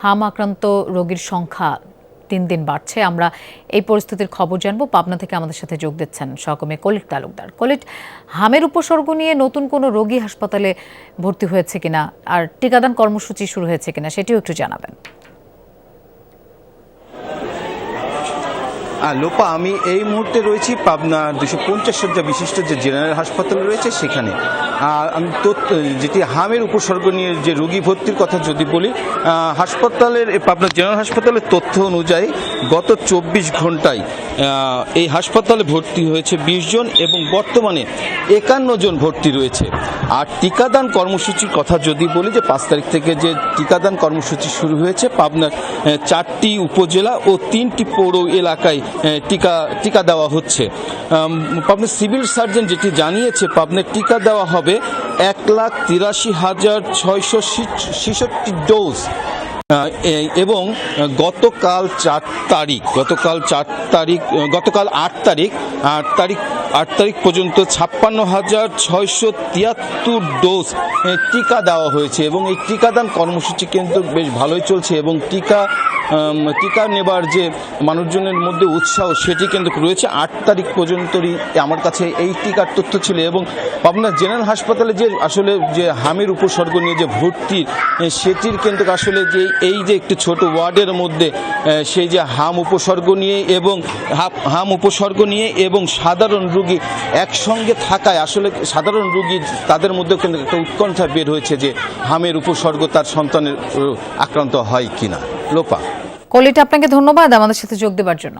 হাম আক্রান্ত রোগীর সংখ্যা দিন দিন বাড়ছে। আমরা এই পরিস্থিতির খবর জানবো। পাবনা থেকে আমাদের সাথে যোগ দিচ্ছেন সহকর্মী কলিট তালুকদার। কলিট, হামের উপসর্গ নিয়ে নতুন কোনো রোগী হাসপাতালে ভর্তি হয়েছে কিনা আর টিকাদান কর্মসূচি শুরু হয়েছে কিনা সেটিও একটু জানাবেন। লোপা, আমি এই মুহূর্তে রয়েছি পাবনা 250 শয্যা বিশিষ্ট যে জেনারেল হাসপাতাল রয়েছে সেখানে। আমি যেটি হামের উপসর্গ নিয়ে যে রোগী ভর্তির কথা যদি বলি, হাসপাতালের পাবনা জেনারেল হাসপাতালের তথ্য অনুযায়ী গত 24 ঘন্টায় এই হাসপাতালে ভর্তি হয়েছে 20 জন এবং বর্তমানে 51 জন ভর্তি রয়েছে। আর টিকাদান কর্মসূচির কথা যদি বলি, যে 5 তারিখ থেকে যে টিকাদান কর্মসূচি শুরু হয়েছে পাবনার 4টি উপজেলা ও 3টি পৌর এলাকায় টিকা দেওয়া হচ্ছে। পাবনার সিভিল সার্জন যেটি জানিয়েছে, পাবনার টিকা দেওয়া হবে 1,83,666 ডোজ এবং গতকাল 8 তারিখ পর্যন্ত 56,673 ডোজ টিকা দেওয়া হয়েছে এবং এই টিকাদান কর্মসূচি কিন্তু বেশ ভালোই চলছে এবং টিকা নেবার যে মানুষজনের মধ্যে উৎসাহ সেটি কিন্তু রয়েছে। 8 তারিখ পর্যন্তই আমার কাছে এই টিকার তথ্য ছিল এবং পাবনা জেনারেল হাসপাতালে যে আসলে যে হামের উপসর্গ নিয়ে যে ভর্তি সেটির কিন্তু আসলে যে এই যে একটি ছোট ওয়ার্ডের মধ্যে সেই যে হাম উপসর্গ নিয়ে এবং সাধারণ রোগী একসঙ্গে থাকায় আসলে সাধারণ রোগী তাদের মধ্যে কিন্তু একটা উৎকণ্ঠা বের হয়েছে যে হামের উপসর্গ তার সন্তানের আক্রান্ত হয় কিনা। লোপা, কলিট, আপনাকে ধন্যবাদ আমাদের সাথে যোগ দেওয়ার জন্য।